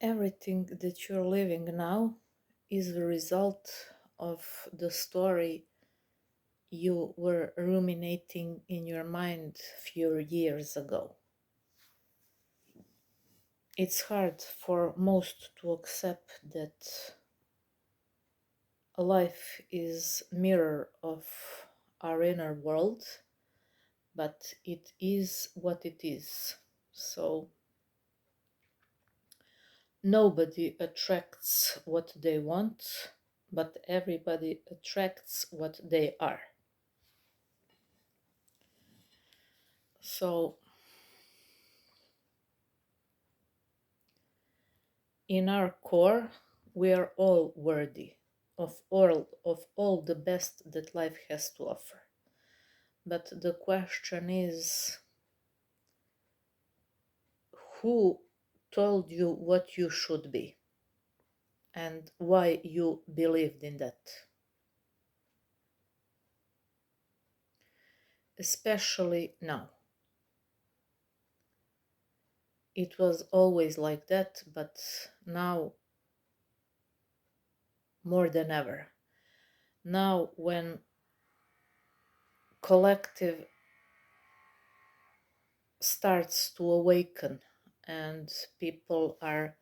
Everything that you're living now is the result of the story you were ruminating in your mind few years ago. It's hard for most to accept that life is mirror of our inner world, but it is what it is. So nobody attracts what they want, but everybody attracts what they are. So in our core, we are all worthy of all the best that life has to offer. But the question is, who told you what you should be and why you believed in that? Especially now. It was always like that, but now more than ever. Now, when collective starts to awaken and people are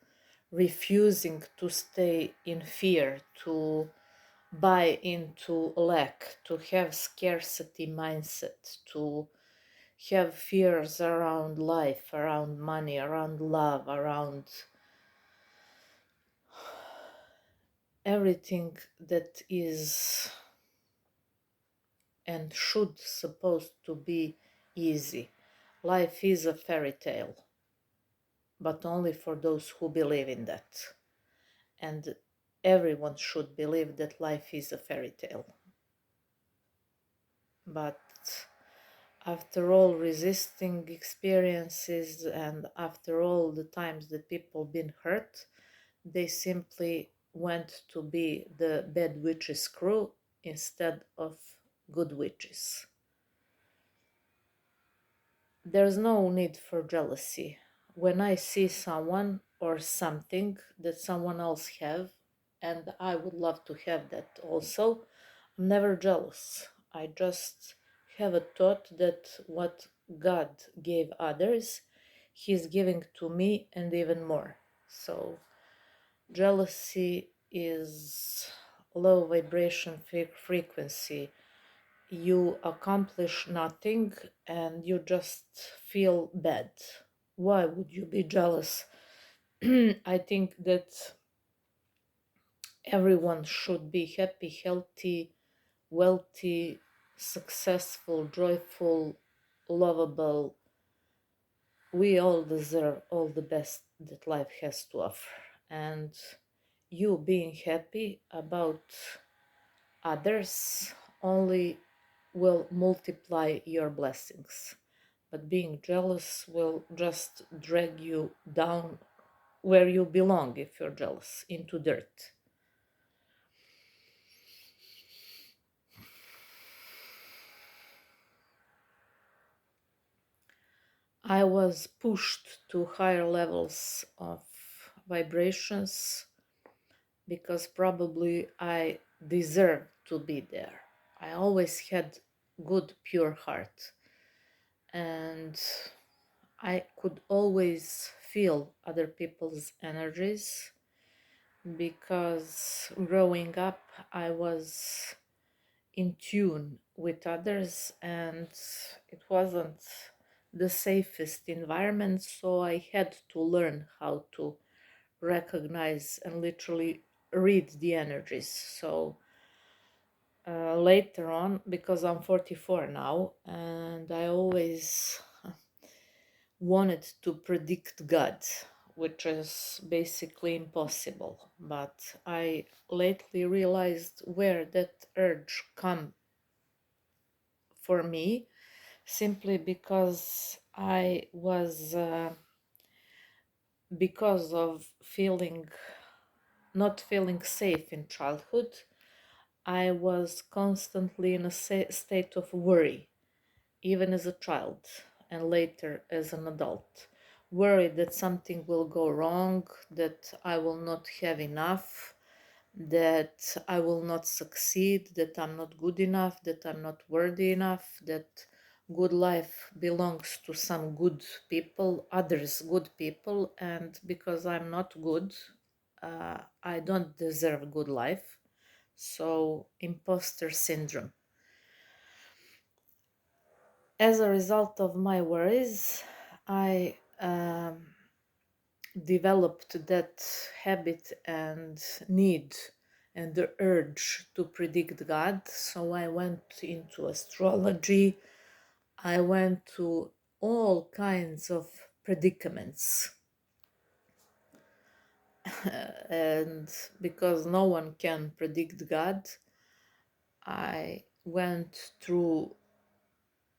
refusing to stay in fear, to buy into lack, to have scarcity mindset, to have fears around life, around money, around love, around everything that is and should supposed to be easy. Life is a fairy tale, but only for those who believe in that. And everyone should believe that life is a fairy tale. But after all resisting experiences and after all the times that people been hurt, they simply went to be the bad witches crew instead of good witches. There's no need for jealousy. When I see someone or something that someone else have, and I would love to have that also, I'm never jealous. I just have a thought that what God gave others, He's giving to me and even more. So jealousy is low vibration frequency. You accomplish nothing and you just feel bad. Why would you be jealous? I think that everyone should be happy, healthy, wealthy, successful, joyful, lovable. We all deserve all the best that life has to offer. And you being happy about others only will multiply your blessings. But being jealous will just drag you down where you belong if you're jealous, into dirt. I was pushed to higher levels of vibrations because probably I deserved to be there. I always had good, pure heart, and I could always feel other people's energies because growing up I was in tune with others and it wasn't the safest environment, so I had to learn how to recognize and literally read the energies. So later on, because I'm 44 now and I always wanted to predict God, which is basically impossible. But I lately realized where that urge come for me, simply because I was because of feeling not feeling safe in childhood. I was constantly in a state of worry, even as a child and later as an adult. worried that something will go wrong, that I will not have enough, that I will not succeed, that I'm not good enough, that I'm not worthy enough, that good life belongs to some good people, others good people, and because I'm not good, I don't deserve good life. So, imposter syndrome. As a result of my worries, I developed that habit and need and the urge to predict God. So I went into astrology, I went to all kinds of predicaments. And because no one can predict God, I went through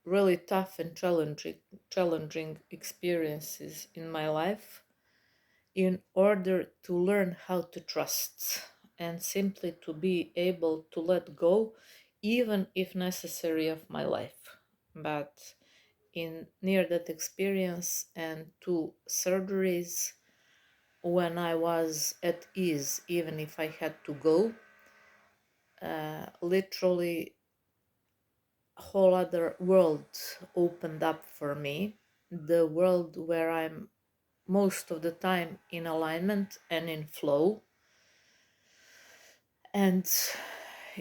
really tough and challenging experiences in my life in order to learn how to trust and simply to be able to let go, even if necessary, of my life. But in near that experience and two surgeries, when I was at ease, even if I had to go, literally a whole other world opened up for me. The world where I'm most of the time in alignment and in flow. And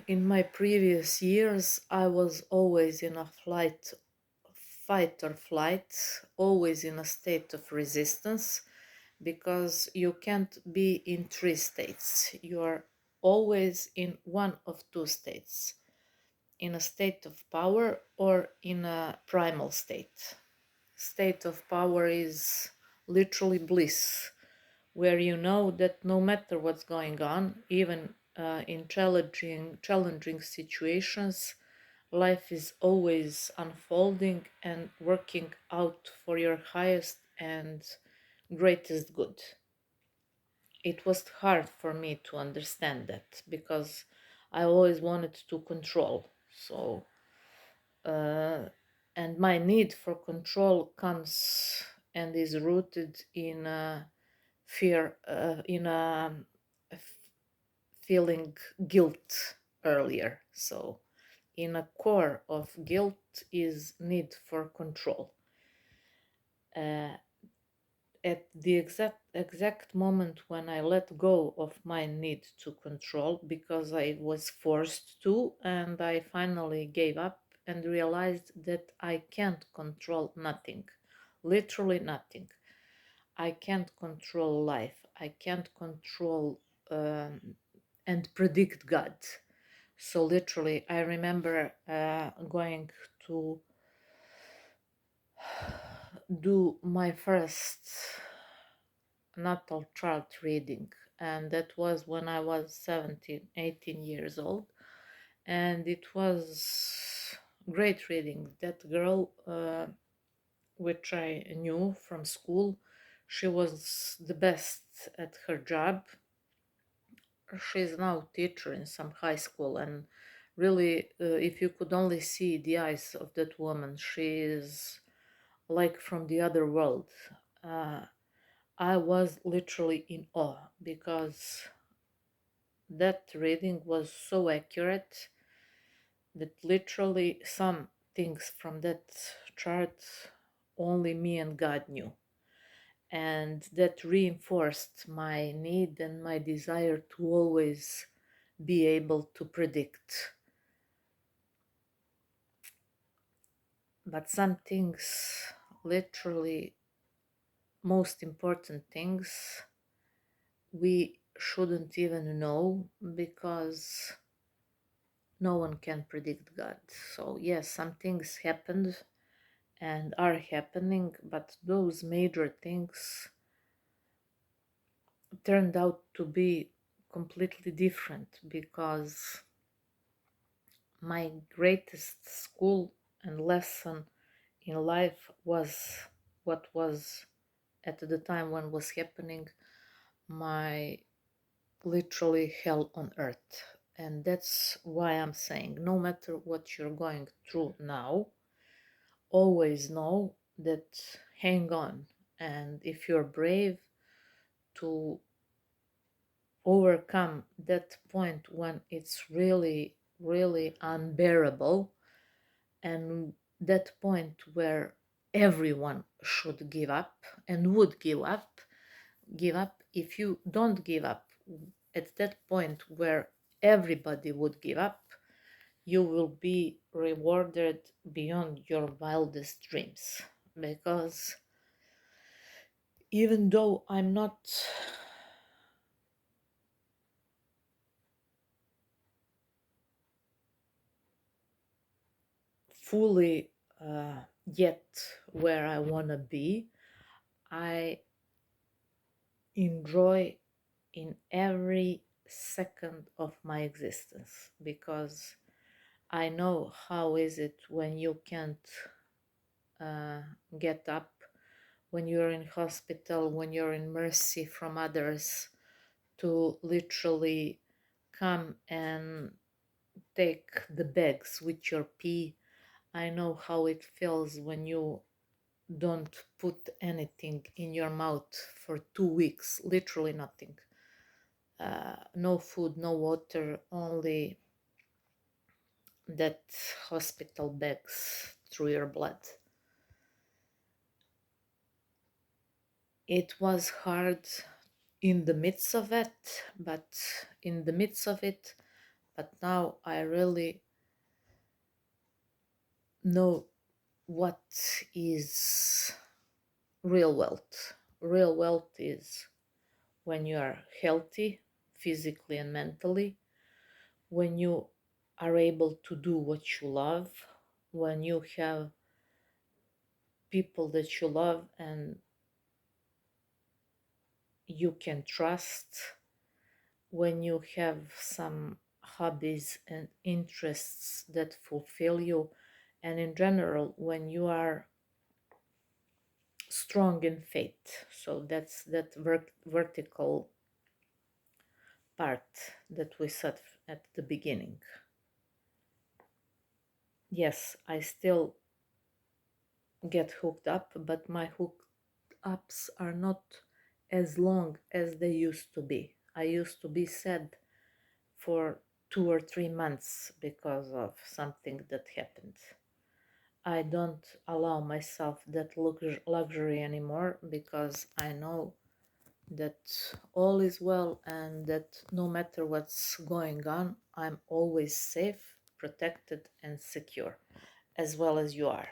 in my previous years, I was always in a fight or flight, always in a state of resistance, because you can't be in three states. You are always in one of two states, in a state of power or in a primal state. State of power is literally bliss, where you know that no matter what's going on, even in challenging situations, life is always unfolding and working out for your highest and greatest good. It was hard for me to understand that because I always wanted to control. So, uh, and my need for control comes and is rooted in fear, in feeling guilt earlier. So, in a core of guilt is need for control. Uh, at the exact moment when I let go of my need to control because I was forced to, and I finally gave up and realized that I can't control nothing, literally nothing. I can't control life. I can't control and predict God. So literally, I remember going to do my first natal chart reading, and that was when I was 17, 18 years old, and it was great reading. That girl, which I knew from school, she was the best at her job. She's now teacher in some high school, and really, if you could only see the eyes of that woman, she is like from the other world. uh, I was literally in awe because that reading was so accurate that literally some things from that chart only me and God knew. And that reinforced my need and my desire to always be able to predict. But some things, literally most important things, we shouldn't even know because no one can predict God. So, yes, some things happened and are happening, but those major things turned out to be completely different because my greatest school and lesson in life was what was at the time when was happening my literally hell on earth. And that's why I'm saying no matter what you're going through now, always know that hang on And if you're brave to overcome that point when it's really, really unbearable, and that point where everyone should give up and would give up, if you don't give up at that point where everybody would give up, you will be rewarded beyond your wildest dreams. Because even though I'm not fully yet where I want to be, I enjoy in every second of my existence, because I know how is it when you can't uh, get up, when you're in hospital, when you're in mercy from others, to literally come and take the bags with your pee. I know how it feels when you don't put anything in your mouth for 2 weeks, literally nothing. No food, no water, only that hospital bags through your blood. It was hard in the midst of it, but now I really know what is real wealth. Real wealth is when you are healthy physically and mentally, when you are able to do what you love, when you have people that you love and you can trust, when you have some hobbies and interests that fulfill you, and in general, when you are strong in faith. So that's that vertical part that we said at the beginning. Yes, I still get hooked up, but my hook ups are not as long as they used to be. I used to be sad for 2 or 3 months because of something that happened. I don't allow myself that luxury anymore, because I know that all is well and that no matter what's going on, I'm always safe, protected, and secure, as well as you are.